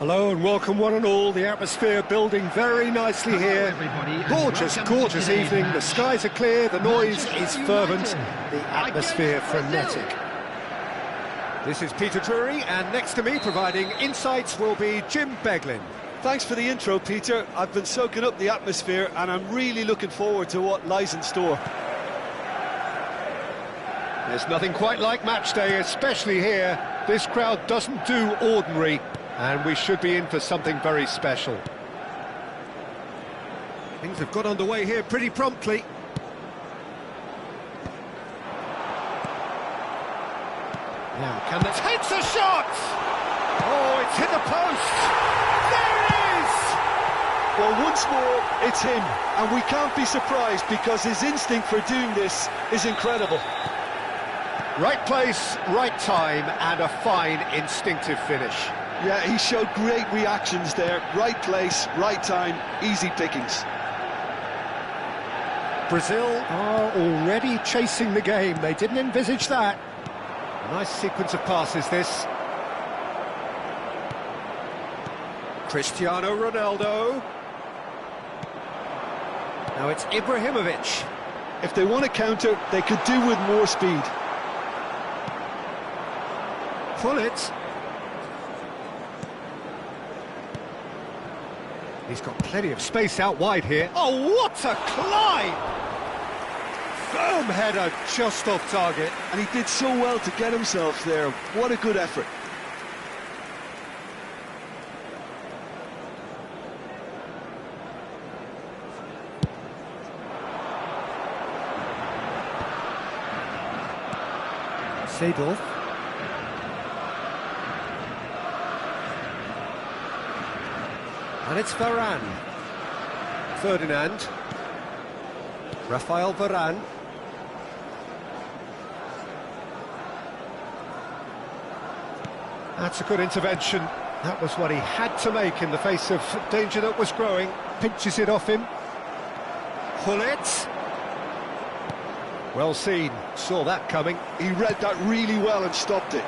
Hello and welcome one and all. The atmosphere building very nicely here. Gorgeous, gorgeous evening. The skies are clear, the noise is fervent, the atmosphere frenetic. This is Peter Drury, and next to me providing insights will be Jim Beglin. Thanks for the intro, Peter. I've been soaking up the atmosphere and I'm really looking forward to what lies in store. There's nothing quite like match day, especially here. This crowd doesn't do ordinary. And we should be in for something very special. Things have got underway here pretty promptly. Now, can they... Takes a shot! Oh, it's hit the post! There it is! Well, once more, it's him. And we can't be surprised because his instinct for doing this is incredible. Right place, right time, and a fine instinctive finish. Yeah, he showed great reactions there. Right place, right time, easy pickings. Brazil are already chasing the game. They didn't envisage that. A nice sequence of passes, this. Cristiano Ronaldo. Now it's Ibrahimovic. If they want to counter, they could do with more speed. Pull it. He's got plenty of space out wide here. Oh, what a climb! Firm header, just off target. And he did so well to get himself there. What a good effort. Seedorf. And it's Varane. Ferdinand. Rafael Varane. That's a good intervention. That was what he had to make in the face of danger that was growing. Pinches it off him. Hullet. Well seen. Saw that coming. He read that really well and stopped it.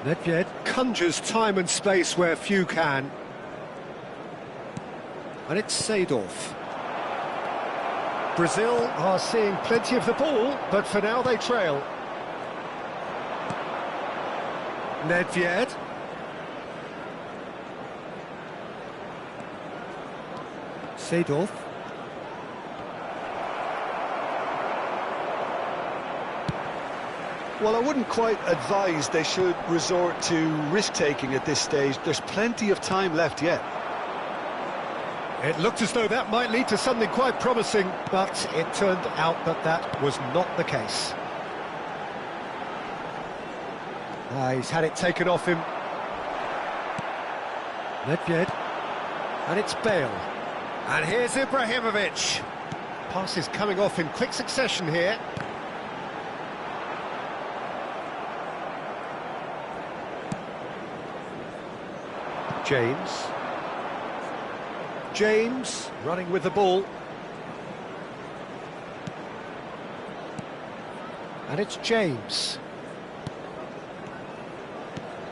Nedved conjures time and space where few can. And it's Seedorf. Brazil are seeing plenty of the ball, but for now they trail. Nedved. Seedorf. Well, I wouldn't quite advise they should resort to risk-taking at this stage. There's plenty of time left yet. It looked as though that might lead to something quite promising, but it turned out that that was not the case. He's had it taken off him. Nedved. And it's Bale. And here's Ibrahimovic. Pass is coming off in quick succession here. James running with the ball. And it's James.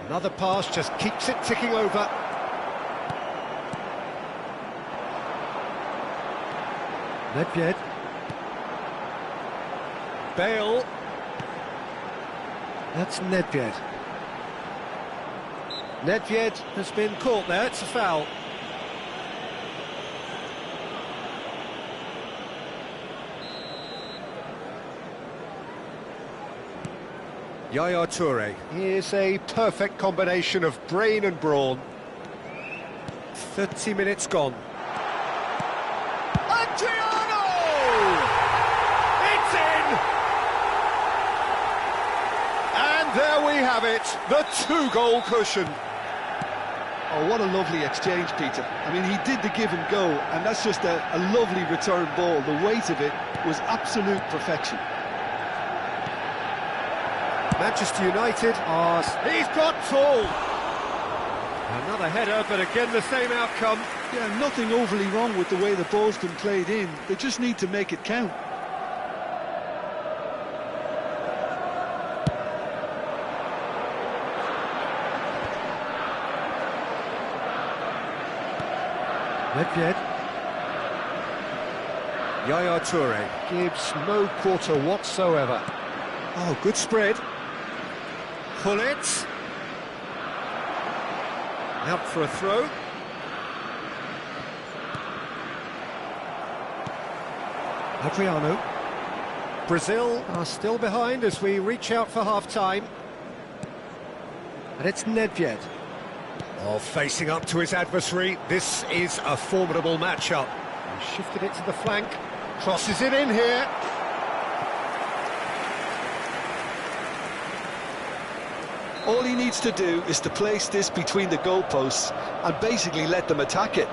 Another pass just keeps it ticking over. Nedved. Bale. That's Nedved. Nedved has been caught there, it's a foul. Yaya Toure. Here's a perfect combination of brain and brawn. 30 minutes gone. Adriano! It's in! And there we have it, the two-goal cushion. Oh, what a lovely exchange, Peter. I mean, he did the give and go, and that's just a lovely return ball. The weight of it was absolute perfection. Manchester United are... He's got full! Another header, but again the same outcome. Yeah, nothing overly wrong with the way the ball's been played in. They just need to make it count. Nedved. Yaya Toure gives no quarter whatsoever. Oh, good spread. Gullit. Out for a throw. Adriano. Brazil are still behind as we reach out for half-time. And it's Nedved. Oh, facing up to his adversary. This is a formidable matchup. He shifted it to the flank. Crosses it in here. All he needs to do is to place this between the goalposts and basically let them attack it.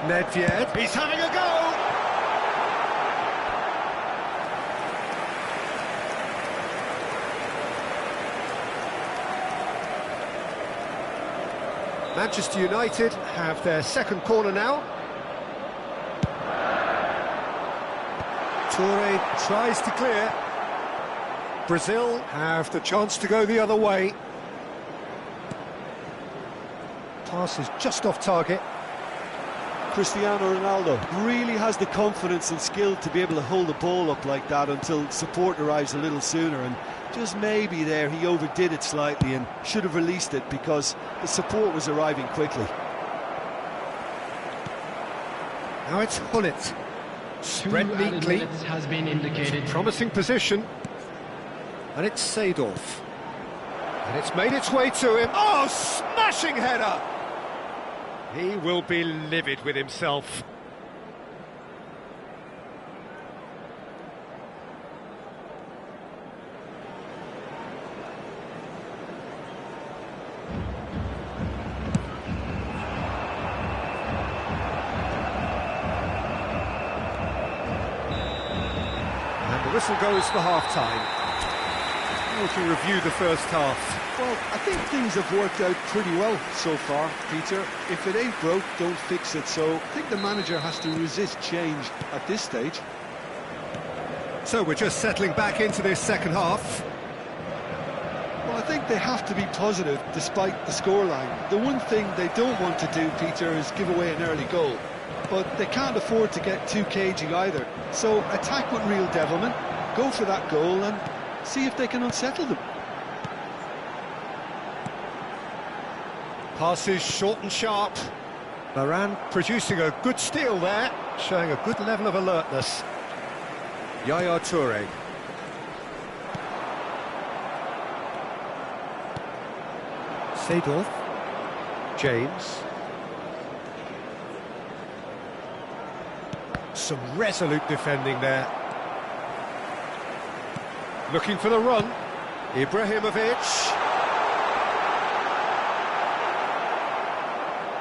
Nedved. He's having a go! Manchester United have their second corner now. Toure tries to clear. Brazil have the chance to go the other way. Pass is just off target. Cristiano Ronaldo really has the confidence and skill to be able to hold the ball up like that until support arrives a little sooner, and just maybe there he overdid it slightly and should have released it because the support was arriving quickly. Now it's Gullit. Spread neatly. Has been indicated. Promising position. And it's Seedorf. And it's made its way to him. Oh, smashing header! He will be livid with himself. And the whistle goes for half-time. How would you review the first half? Well, I think things have worked out pretty well so far, Peter. If it ain't broke, don't fix it. So I think the manager has to resist change at this stage. So we're just settling back into this second half. Well, I think they have to be positive despite the scoreline. The one thing they don't want to do, Peter, is give away an early goal. But they can't afford to get too cagey either. So attack with real devilment, go for that goal and see if they can unsettle them. Passes short and sharp. Varane producing a good steal there, showing a good level of alertness. Yaya Toure. Seedorf. James. Some resolute defending there. Looking for the run. Ibrahimovic.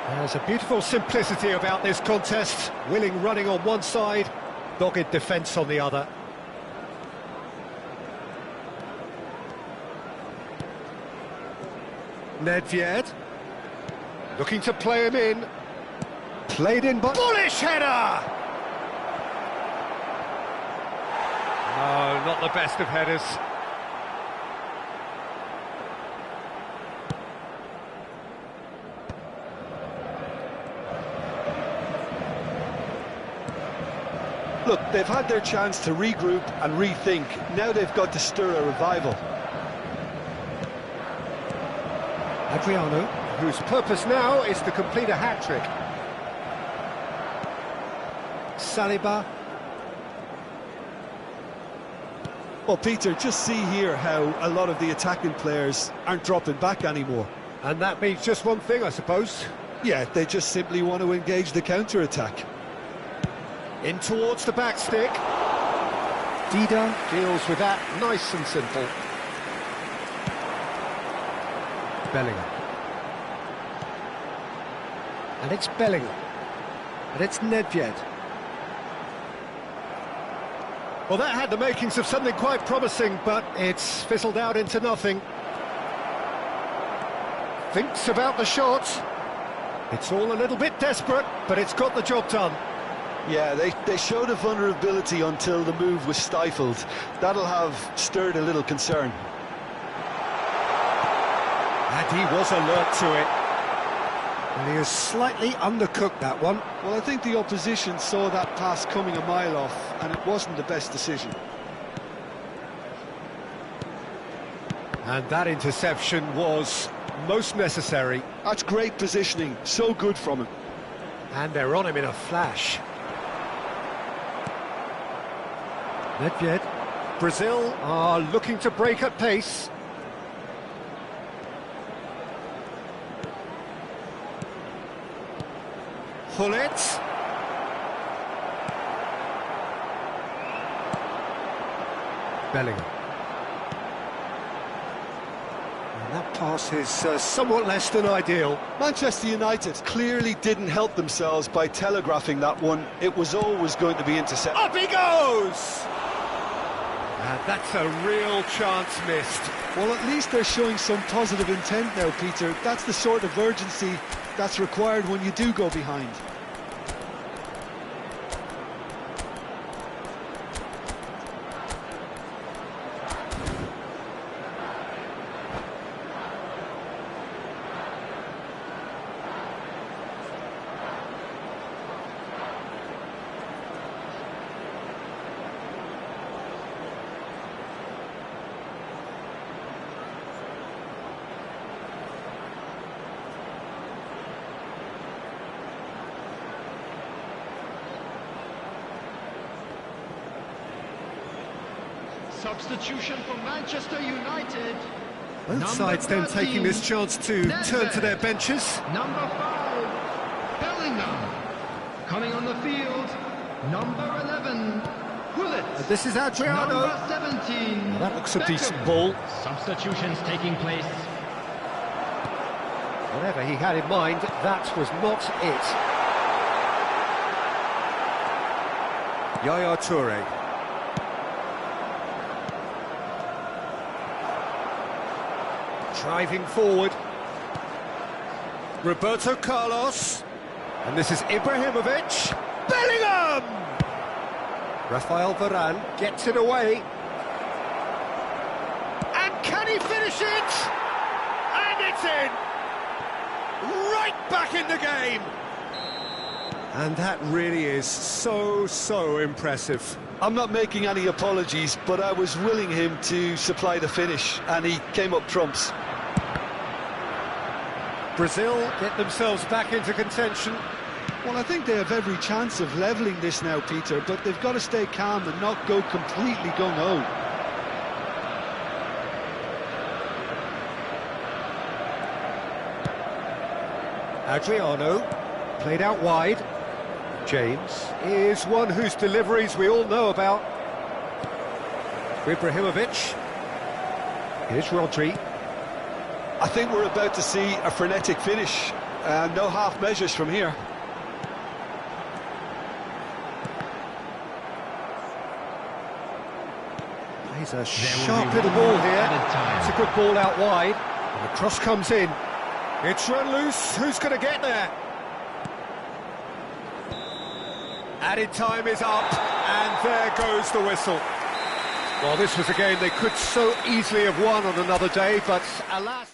There's a beautiful simplicity about this contest. Willing running on one side, dogged defence on the other. Nedved. Looking to play him in. Played in by... Bullish header! No, not the best of headers. Look, they've had their chance to regroup and rethink. Now they've got to stir a revival. Adriano, whose purpose now is to complete a hat-trick. Saliba. Well, Peter, just see here how a lot of the attacking players aren't dropping back anymore. And that means just one thing, I suppose. Yeah, they just simply want to engage the counter-attack. In towards the back stick. Dida deals with that nice and simple. Bellingham. And it's Bellingham. And it's Nedved. Well, that had the makings of something quite promising, but it's fizzled out into nothing. Thinks about the shot. It's all a little bit desperate, but it's got the job done. Yeah, they showed a vulnerability until the move was stifled. That'll have stirred a little concern. And he was alert to it. And he has slightly undercooked that one. Well, I think the opposition saw that pass coming a mile off, and it wasn't the best decision. And that interception was most necessary. That's great positioning, so good from him. And they're on him in a flash. Nedved. Brazil are looking to break at pace. Hullet. Bellingham. And that pass is somewhat less than ideal. Manchester United clearly didn't help themselves by telegraphing that one. It was always going to be intercepted. Up he goes! And that's a real chance missed. Well, at least they're showing some positive intent now, Peter. That's the sort of urgency that's required when you do go behind. Substitution for Manchester United. Both sides then taking this chance to turn to their benches. Number 5, Bellingham. Coming on the field, number 11, Hullet. And this is Adriano. Number 17. Well, that looks a Beckham. decent ball. Substitutions taking place. Whatever he had in mind, that was not it. Yaya Toure. Driving forward. Roberto Carlos. And this is Ibrahimovic. Bellingham! Rafael Varane gets it away. And can he finish it? And it's in! Right back in the game! And that really is so impressive. I'm not making any apologies, but I was willing him to supply the finish, and he came up trumps. Brazil get themselves back into contention. Well, I think they have every chance of levelling this now, Peter, but they've got to stay calm and not go completely gung-ho. Adriano, played out wide. James is one whose deliveries we all know about. Ibrahimovic. Here's Rodri. I think we're about to see a frenetic finish, and no half measures from here. Plays a sharp little ball here. It's a good ball out wide. And the cross comes in. It's run loose. Who's going to get there? Added time is up, and there goes the whistle. Well, this was a game they could so easily have won on another day, but alas...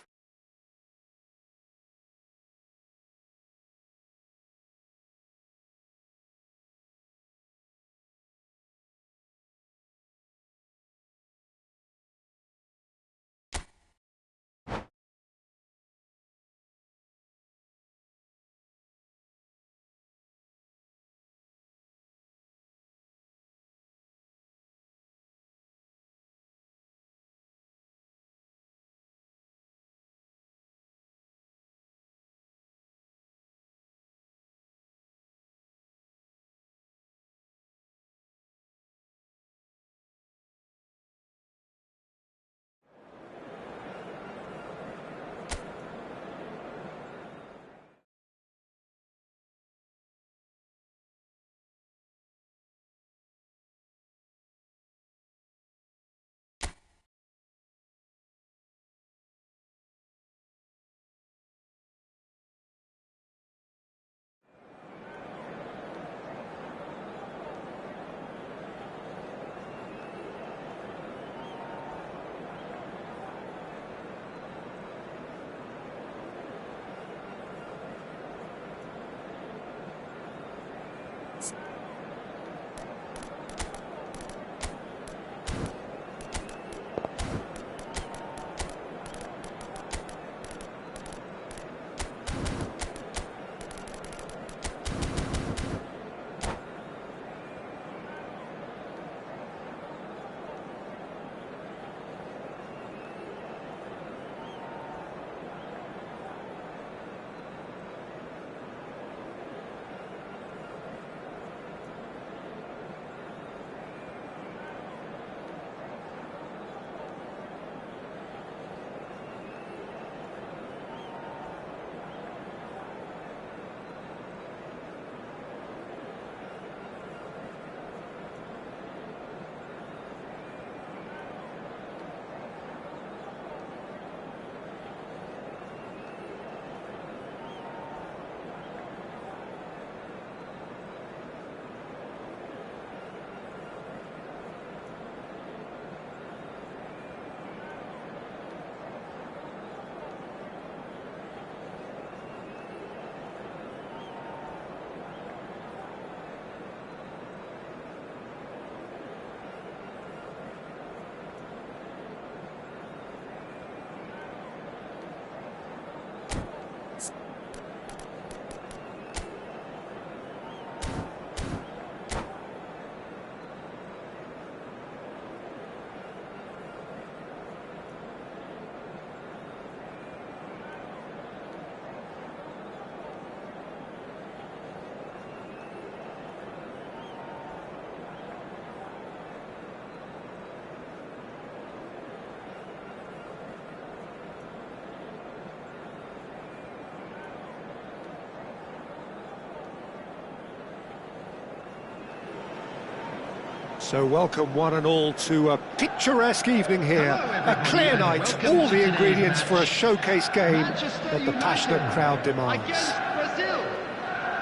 So welcome one and all to a picturesque evening here. Hello, A clear everybody, night, and welcome all to the today's ingredients for a match. showcase game Manchester that the passionate United crowd demands. Against Brazil.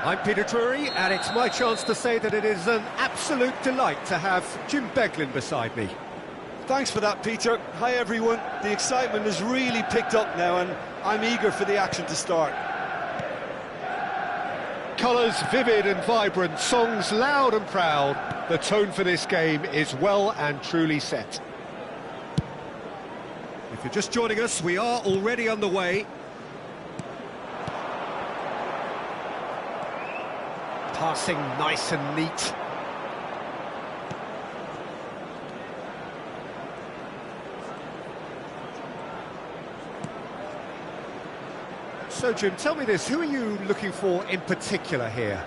I'm Peter Drury, and it's my chance to say that it is an absolute delight to have Jim Beglin beside me. Thanks for that, Peter. Hi, everyone. The excitement has really picked up now, and I'm eager for the action to start. Colours vivid and vibrant, songs loud and proud. The tone for this game is well and truly set. If you're just joining us, we are already underway. Passing nice and neat. So, Jim, tell me this, who are you looking for in particular here?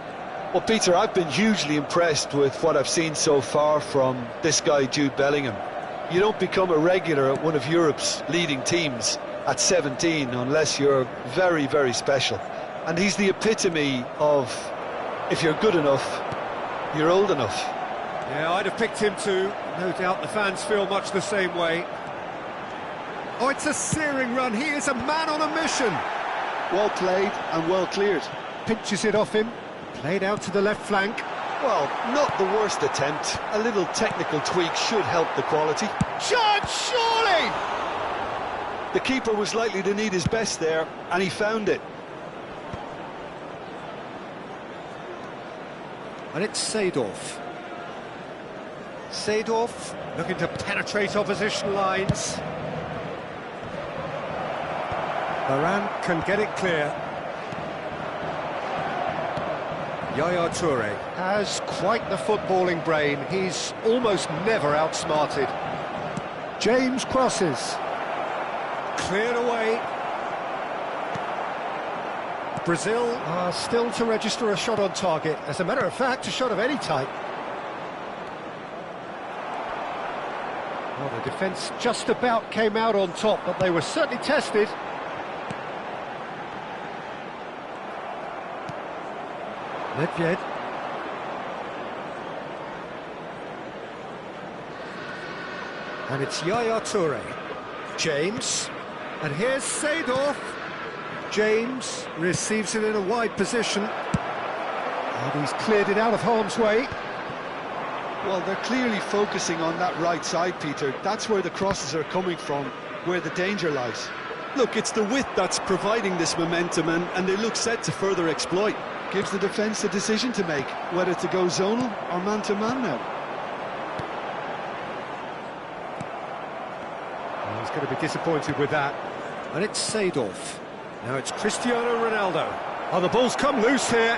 Well, Peter, I've been hugely impressed with what I've seen so far from this guy, Jude Bellingham. You don't become a regular at one of Europe's leading teams at 17 unless you're very, very special. And he's the epitome of, if you're good enough, you're old enough. Yeah, I'd have picked him too. No doubt the fans feel much the same way. Oh, it's a searing run. He is a man on a mission. Well played and well cleared. Pinches it off him. Played out to the left flank. Well, not the worst attempt. A little technical tweak should help the quality. Shot, surely! The keeper was likely to need his best there, and he found it. And it's Seedorf. Seedorf looking to penetrate opposition lines. Varane can get it clear. Yaya Toure has quite the footballing brain. He's almost never outsmarted. James crosses. Cleared away. Brazil are still to register a shot on target. As a matter of fact, a shot of any type. Well, the defence just about came out on top, but they were certainly tested. Nedved. And it's Yaya Toure. James. And here's Seedorf. James receives it in a wide position. And he's cleared it out of harm's way. Well, they're clearly focusing on that right side, Peter. That's where the crosses are coming from, where the danger lies. Look, it's the width that's providing this momentum, and they look set to further exploit. Gives the defence a decision to make, whether to go zonal or man-to-man now. Well, he's going to be disappointed with that. And it's Seedorf. Now it's Cristiano Ronaldo. Oh, the ball's come loose here.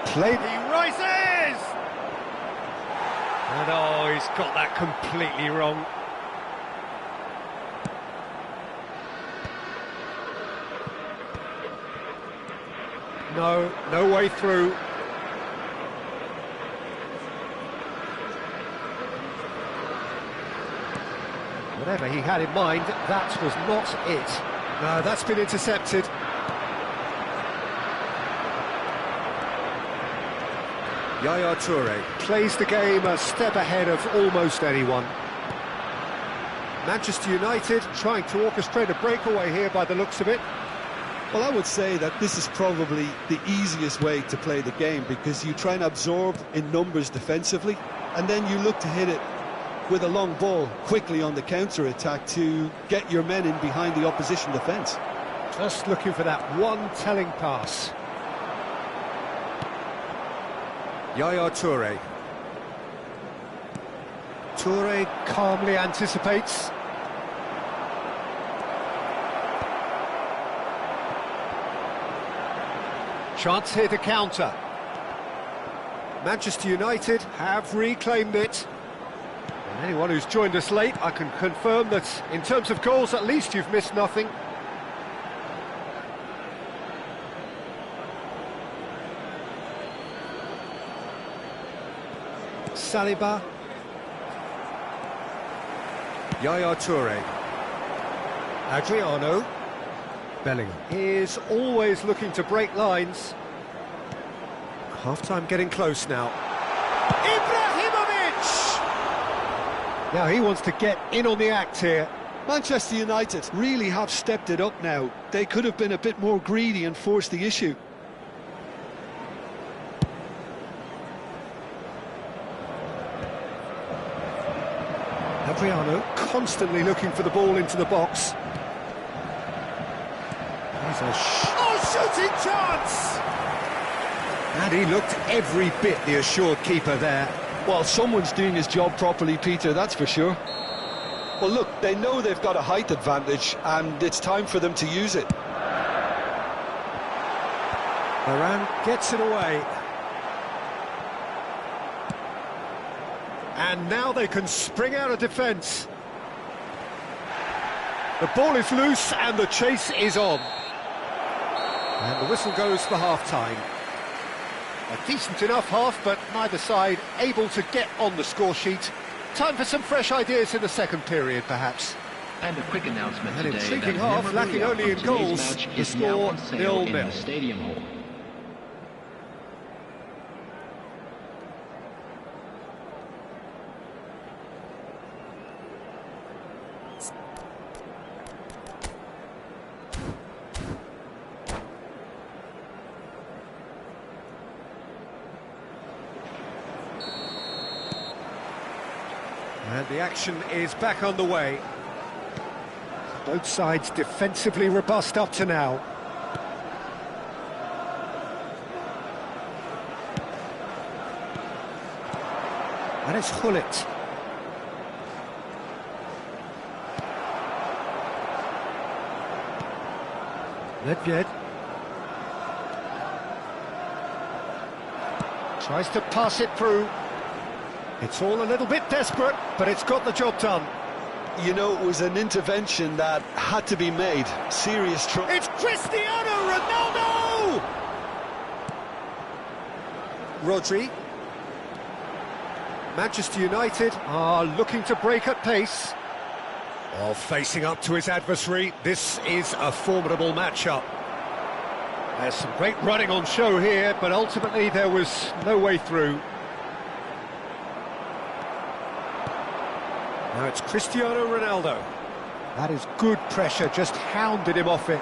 Played. He rises! And oh, he's got that completely wrong. No way through. Whatever he had in mind, that was not it. No, that's been intercepted. Yaya Toure plays the game a step ahead of almost anyone. Manchester United trying to orchestrate a breakaway here by the looks of it. Well, I would say that this is probably the easiest way to play the game, because you try and absorb in numbers defensively, and then you look to hit it with a long ball quickly on the counter-attack to get your men in behind the opposition defence. Just looking for that one telling pass. Yaya Toure. Toure calmly anticipates. Chance here to counter. Manchester United have reclaimed it. And anyone who's joined us late, I can confirm that in terms of goals, at least you've missed nothing. Saliba. Yaya Toure. Adriano. Bellingham is always looking to break lines. Half-time getting close now. Ibrahimovic! Now he wants to get in on the act here. Manchester United really have stepped it up now. They could have been a bit more greedy and forced the issue. Adriano constantly looking for the ball into the box. There's a shooting chance! And he looked every bit the assured keeper there. Well, someone's doing his job properly, Peter, that's for sure. Well, look, they know they've got a height advantage, and it's time for them to use it. Varane gets it away. And now they can spring out of defence. The ball is loose and the chase is on. And the whistle goes for half-time. A decent enough half, but neither side able to get on the score sheet. Time for some fresh ideas in the second period, perhaps. And a quick announcement An today intriguing that half, lacking memorabilia only in from today's goals. match The is now score on sale in 0-0. the Stadium Hall. And the action is back on the way. Both sides defensively robust up to now. And it's Gullit. Nedved. Tries to pass it through. It's all a little bit desperate, but it's got the job done. You know, it was an intervention that had to be made. Serious trouble. It's Cristiano Ronaldo! Rodri. Manchester United are looking to break at pace. While facing up to his adversary, this is a formidable matchup. There's some great running on show here, but ultimately there was no way through. Now it's Cristiano Ronaldo. That is good pressure, just hounded him off it.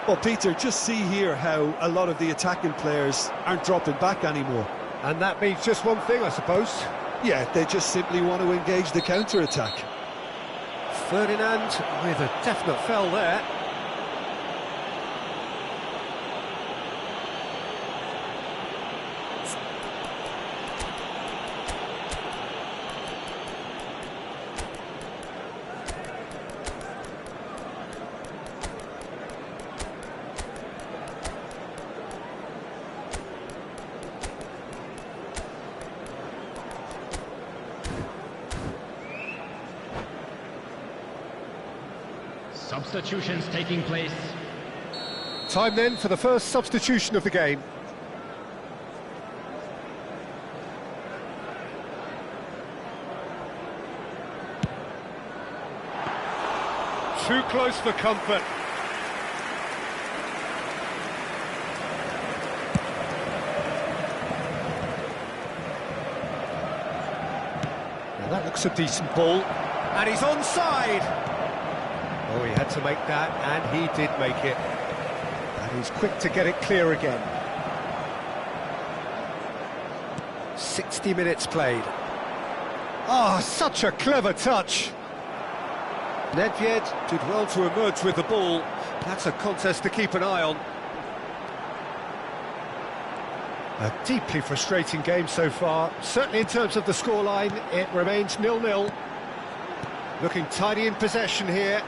Well, Peter, just see here how a lot of the attacking players aren't dropping back anymore. And that means just one thing, I suppose. Yeah, they just simply want to engage the counter-attack. Ferdinand with a definite foul there. Substitutions taking place. Time then for the first substitution of the game. Too close for comfort. Now that looks a decent ball. And he's onside. Oh, he had to make that, and he did make it. And he's quick to get it clear again. 60 minutes played. Oh, such a clever touch. Nedved did well to emerge with the ball. That's a contest to keep an eye on. A deeply frustrating game so far. Certainly in terms of the scoreline, it remains 0-0. Looking tidy in possession here.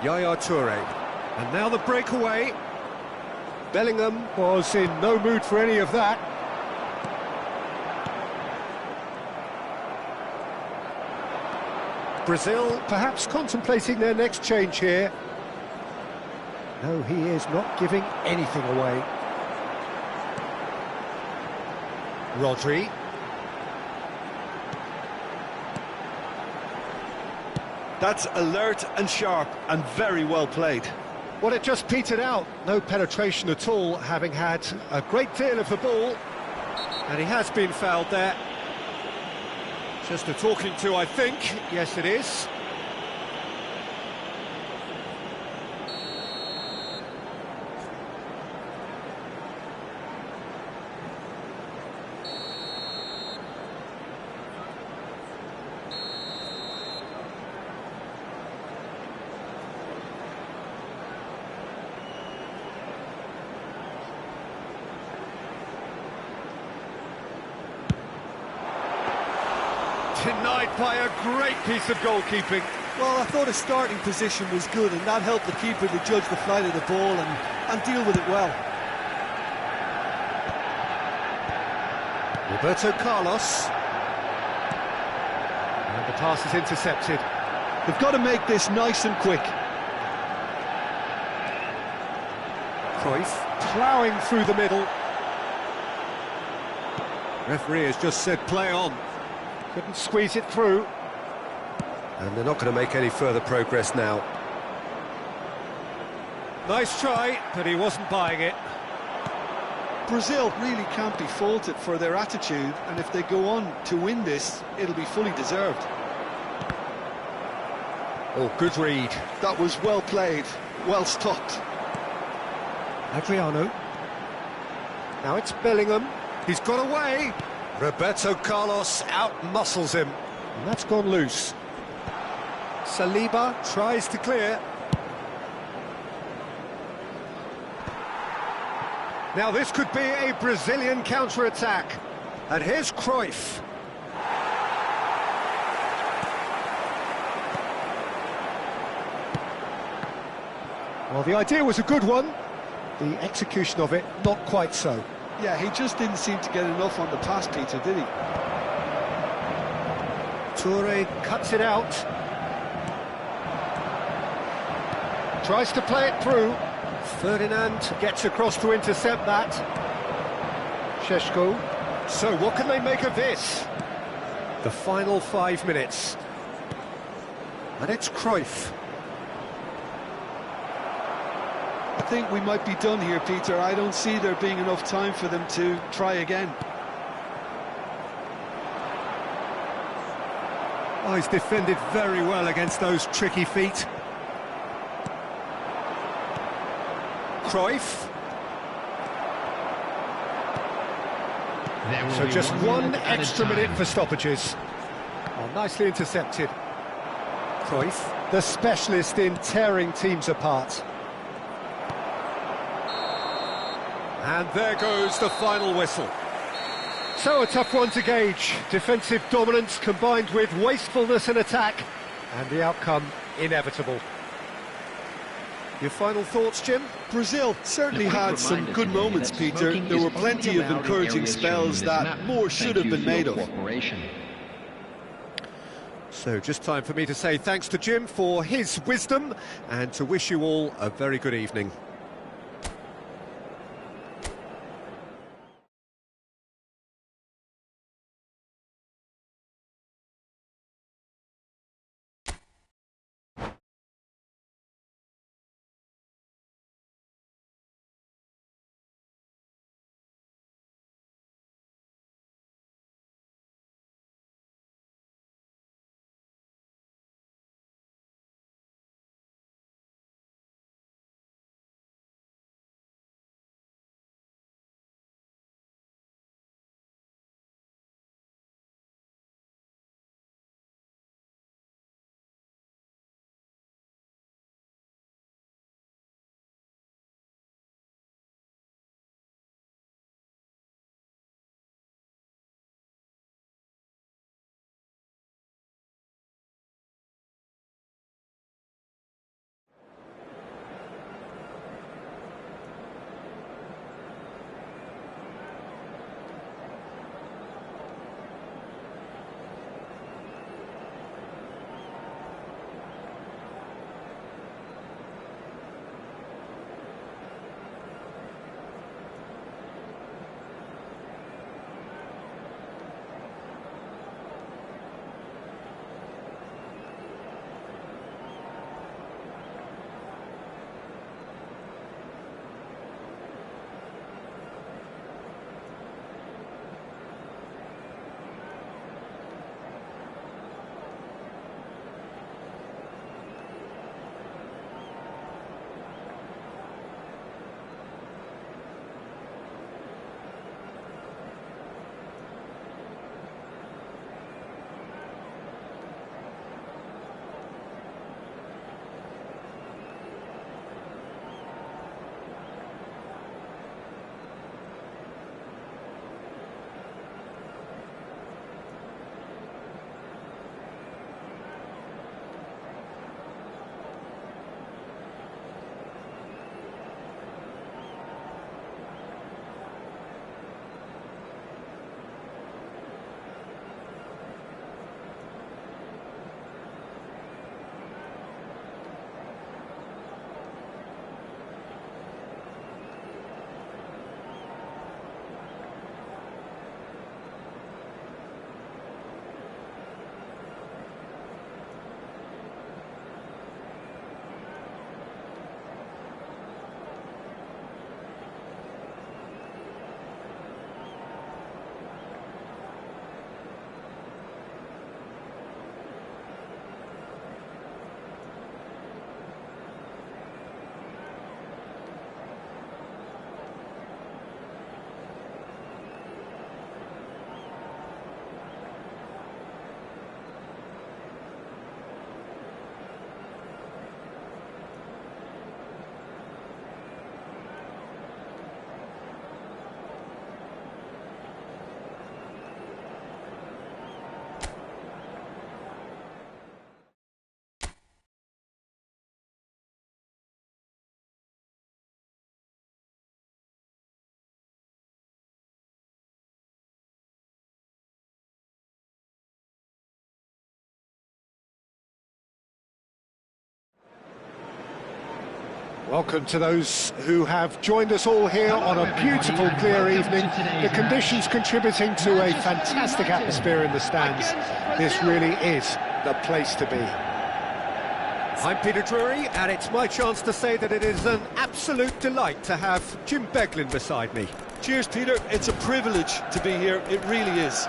Yaya Toure. And now the breakaway. Bellingham was in no mood for any of that. Brazil perhaps contemplating their next change here. No, he is not giving anything away. Rodri. That's alert and sharp and very well played. Well, it just petered out. No penetration at all, having had a great deal of the ball. And he has been fouled there. Just a talking to, I think. Yes, it is. Denied by a great piece of goalkeeping. Well, I thought his starting position was good, and that helped the keeper to judge the flight of the ball and deal with it well. Roberto Carlos. And the pass is intercepted. They've got to make this nice and quick. Cruyff ploughing through the middle. Referee has just said play on. Couldn't squeeze it through. And they're not going to make any further progress now. Nice try, but he wasn't buying it. Brazil really can't be faulted for their attitude, and if they go on to win this, it'll be fully deserved. Oh, good read. That was well played, well stopped. Adriano. Now it's Bellingham. He's got away. Roberto Carlos out-muscles him. And that's gone loose. Saliba tries to clear. Now this could be a Brazilian counter-attack. And here's Cruyff. Well, the idea was a good one. The execution of it, not quite so. Yeah, he just didn't seem to get enough on the pass, Peter, did he? Toure cuts it out. Tries to play it through. Ferdinand gets across to intercept that. Šeško. So what can they make of this? The final 5 minutes. And it's Cruyff. I think we might be done here, Peter. I don't see there being enough time for them to try again. Oh, he's defended very well against those tricky feet. Cruyff. So just one extra minute for stoppages. Oh, nicely intercepted. Cruyff, the specialist in tearing teams apart. And there goes the final whistle. So a tough one to gauge. Defensive dominance combined with wastefulness in attack. And the outcome inevitable. Your final thoughts, Jim? Brazil certainly had some good moments, Peter. There were plenty of encouraging spells that more should have been made of. So just time for me to say thanks to Jim for his wisdom and to wish you all a very good evening. Welcome to those who have joined us all here on a beautiful, clear evening. The conditions contributing to a fantastic atmosphere in the stands. This really is the place to be. I'm Peter Drury, and it's my chance to say that it is an absolute delight to have Jim Beglin beside me. Cheers, Peter. It's a privilege to be here. It really is.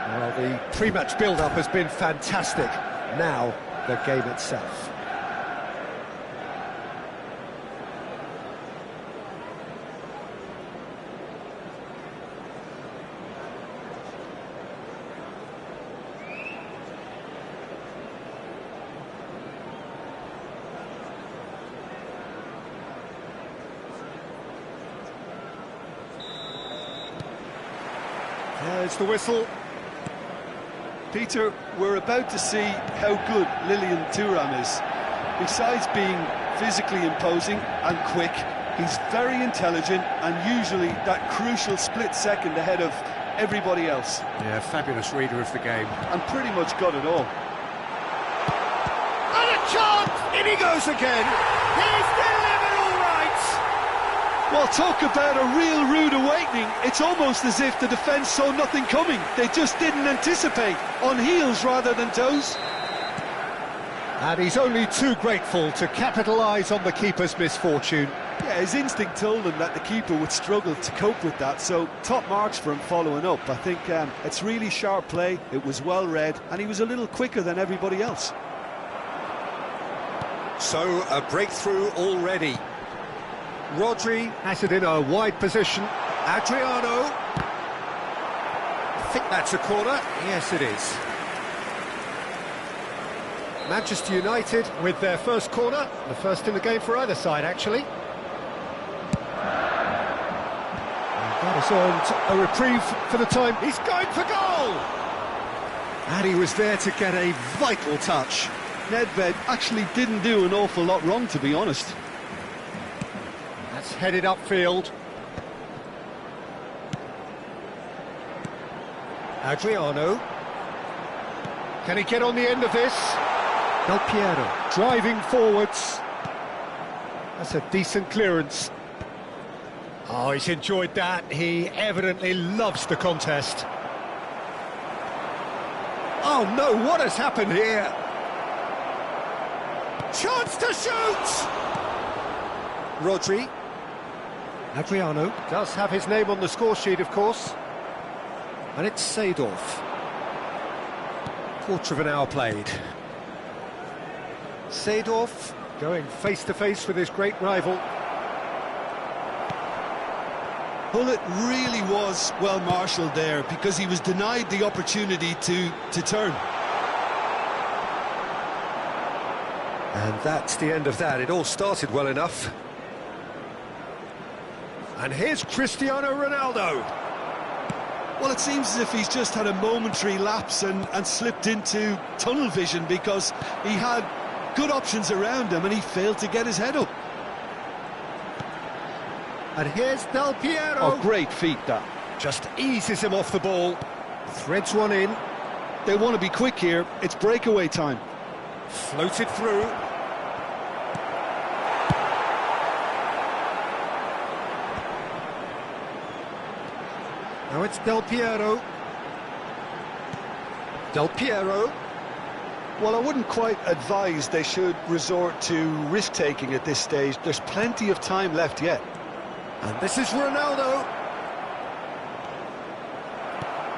Well, the pre-match build-up has been fantastic. Now, the game itself. There's the whistle. Peter, we're about to see how good Lilian Thuram is. Besides being physically imposing and quick, he's very intelligent and usually that crucial split second ahead of everybody else. Yeah, fabulous reader of the game. And pretty much got it all. And a chance! In he goes again! He's delivered all right! Well, talk about a real rude awakening. It's almost as if the defence saw nothing coming. They just didn't anticipate, on heels rather than toes. And he's only too grateful to capitalise on the keeper's misfortune. Yeah, his instinct told him that the keeper would struggle to cope with that, so top marks for him following up. I think it's really sharp play, it was well read, and he was a little quicker than everybody else. So, a breakthrough already. Rodri has it in a wide position. Adriano. I think that's a corner. Yes, it is. Manchester United with their first corner. The first in the game for either side, actually. And that has earned a reprieve for the time. He's going for goal! And he was there to get a vital touch. Nedved actually didn't do an awful lot wrong, to be honest. That's headed upfield. Adriano. Can he get on the end of this? Del Piero driving forwards. That's a decent clearance. Oh, he's enjoyed that. He evidently loves the contest. Oh no, what has happened here? Chance to shoot! Rodri. Adriano does have his name on the score sheet, of course. And it's Seedorf. Quarter of an hour played. Seedorf going face-to-face with his great rival. Hullet really was well marshalled there because he was denied the opportunity to turn. And that's the end of that. It all started well enough. And here's Cristiano Ronaldo. Well, it seems as if he's just had a momentary lapse and slipped into tunnel vision because he had good options around him and he failed to get his head up. And here's Del Piero. Oh, great feat, that. Just eases him off the ball. Threads one in. They want to be quick here. It's breakaway time. Floated through. Now it's Del Piero. Del Piero. Well, I wouldn't quite advise they should resort to risk-taking at this stage. There's plenty of time left yet. And this is Ronaldo.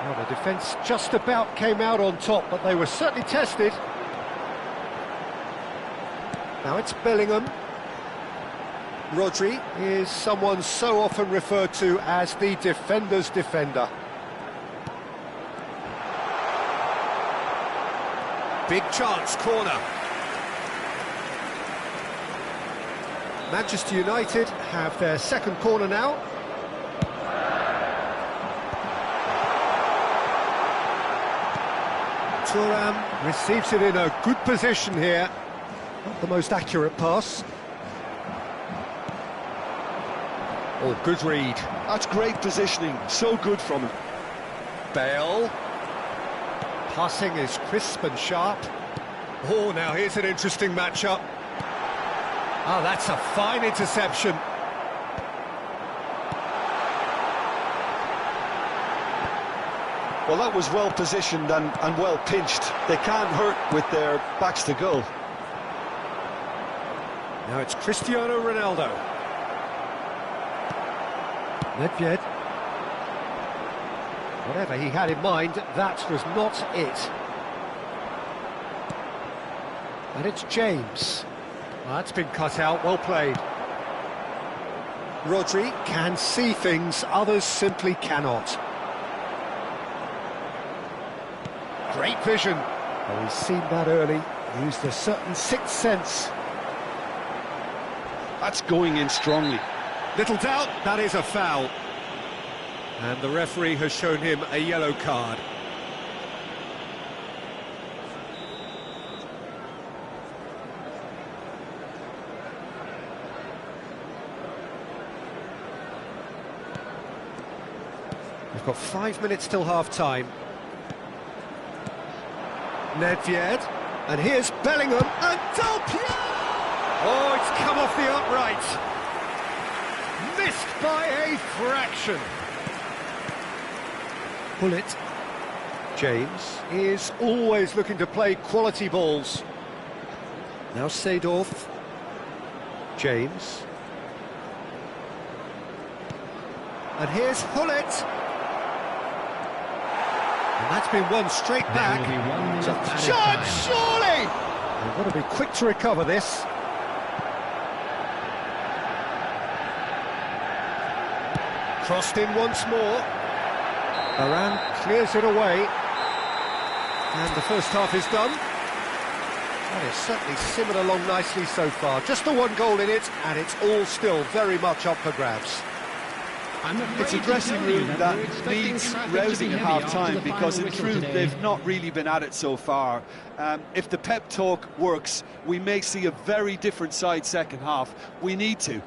Well, the defence just about came out on top, but they were certainly tested. Now it's Bellingham. Rodri is someone so often referred to as the defender's defender. Big chance, corner. Manchester United have their second corner now. Thuram receives it in a good position here. Not the most accurate pass. Oh, good read. That's great positioning, so good from him. Bale. Passing is crisp and sharp. Oh, now here's an interesting matchup. Oh, that's a fine interception. Well, that was well positioned and well pinched. They can't hurt with their backs to goal. Now it's Cristiano Ronaldo. Nedved. Whatever he had in mind, that was not it. And it's James. Well, that's been cut out, well played. Rodri can see things, others simply cannot. Great vision. Oh, he's seen that early, used a certain sixth sense. That's going in strongly. Little doubt, that is a foul. And the referee has shown him a yellow card. We've got 5 minutes till half-time. Nedved, and here's Bellingham, and Del Piero! Oh, it's come off the upright. Missed by a fraction. Bullet. James is always looking to play quality balls. Now Seedorf. James. And here's Hullet. And that's been won straight back. It's a chance, surely! They've got to be quick to recover this. Crossed in once more. Varane clears it away. And the first half is done. That is certainly simmered along nicely so far. Just the one goal in it, and it's all still very much up for grabs. It's a dressing room that needs rousing at half-time because in truth they've not really been at it so far. If the pep talk works, we may see a very different side second half. We need to.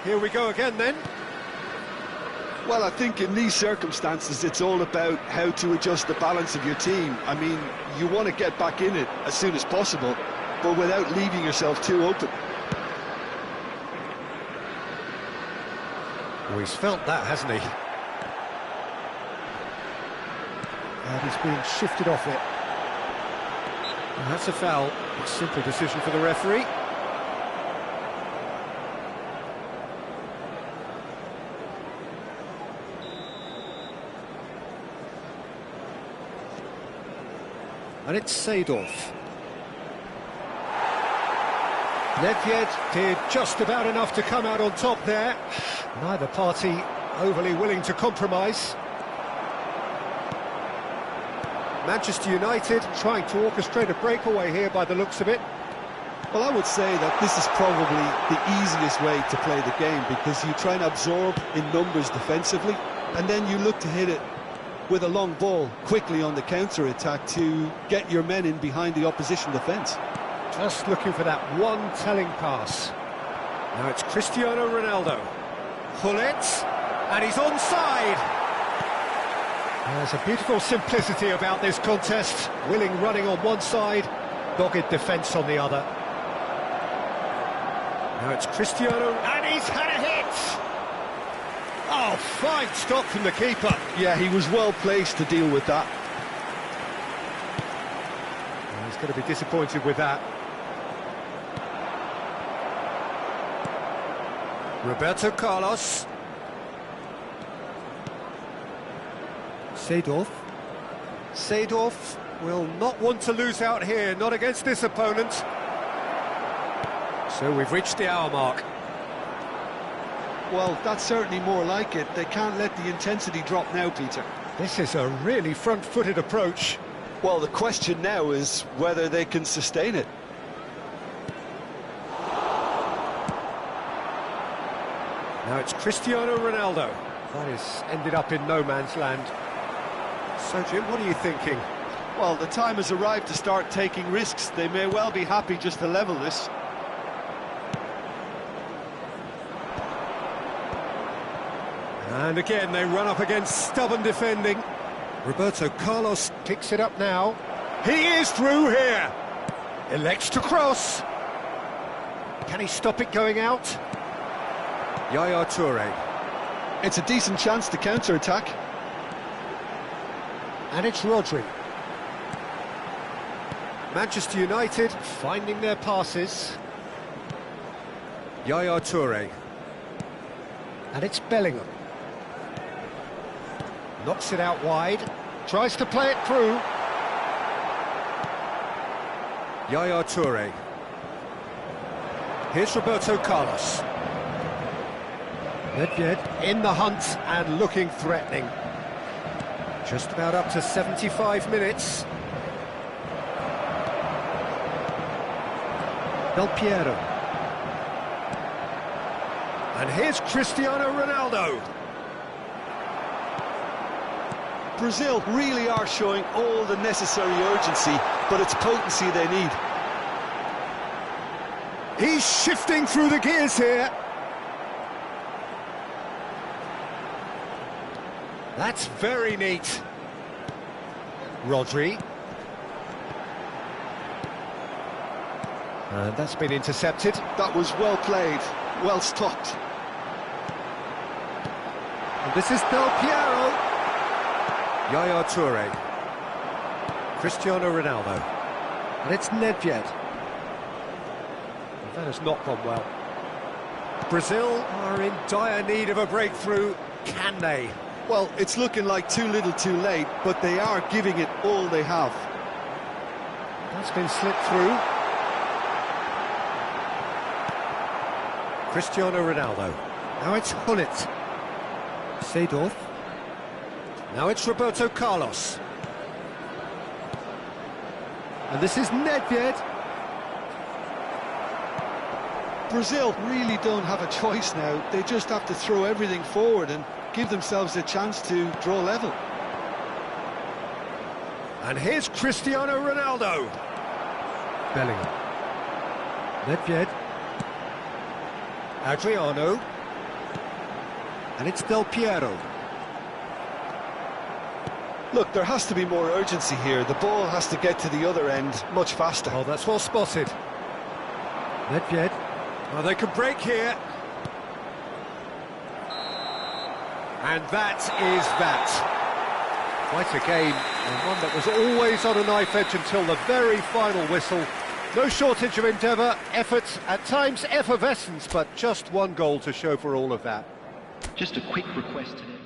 Here we go again then. Well, I think in these circumstances it's all about how to adjust the balance of your team. I mean, you want to get back in it as soon as possible, but without leaving yourself too open. Oh, he's felt that, hasn't he? And he's being shifted off it. And that's a foul. A simple decision for the referee. And it's Seedorf. Nedved did just about enough to come out on top there. Neither party overly willing to compromise. Manchester United trying to orchestrate a breakaway here by the looks of it. Well, I would say that this is probably the easiest way to play the game because you try and absorb in numbers defensively and then you look to hit it with a long ball quickly on the counter-attack to get your men in behind the opposition defence. Just looking for that one telling pass. Now it's Cristiano Ronaldo. Hullet, and he's onside. There's a beautiful simplicity about this contest. Willing running on one side, dogged defence on the other. Now it's Cristiano, and he's had a hit! Oh, fine stop from the keeper. Yeah, he was well placed to deal with that. He's going to be disappointed with that. Roberto Carlos. Seedorf. Seedorf will not want to lose out here, not against this opponent. So we've reached the hour mark. Well, that's certainly more like it. They can't let the intensity drop now, Peter. This is a really front-footed approach. Well, the question now is whether they can sustain it. Now it's Cristiano Ronaldo. That has ended up in no man's land. So, Jim, what are you thinking? Well, the time has arrived to start taking risks. They may well be happy just to level this. And again, they run up against stubborn defending. Roberto Carlos picks it up now. He is through here. Elects to cross. Can he stop it going out? Yaya Toure. It's a decent chance to counter-attack. And it's Rodri. Manchester United finding their passes. Yaya Toure. And it's Bellingham. Knocks it out wide. Tries to play it through. Yaya Toure. Here's Roberto Carlos. Nedved in the hunt and looking threatening. Just about up to 75 minutes. Del Piero. And here's Cristiano Ronaldo. Brazil really are showing all the necessary urgency, but it's potency they need. He's shifting through the gears here. That's very neat. Rodri. And that's been intercepted. That was well played, well stopped. And this is Del Piero. Yaya Toure. Cristiano Ronaldo. And it's Nedved. That has not gone well. Brazil are in dire need of a breakthrough. Can they? Well, it's looking like too little too late, but they are giving it all they have. That's been slipped through. Cristiano Ronaldo. Now it's Hullet. Seedorf. Now it's Roberto Carlos. And this is Nedved. Brazil really don't have a choice now. They just have to throw everything forward and give themselves a chance to draw level. And here's Cristiano Ronaldo. Bellingham. Nedved. Adriano. And it's Del Piero. Look, there has to be more urgency here. The ball has to get to the other end much faster. Oh, that's well spotted. Nedved. Oh, they can break here. And that is that. Quite a game, and one that was always on a knife edge until the very final whistle. No shortage of endeavour, effort, at times effervescence, but just one goal to show for all of that. Just a quick request today.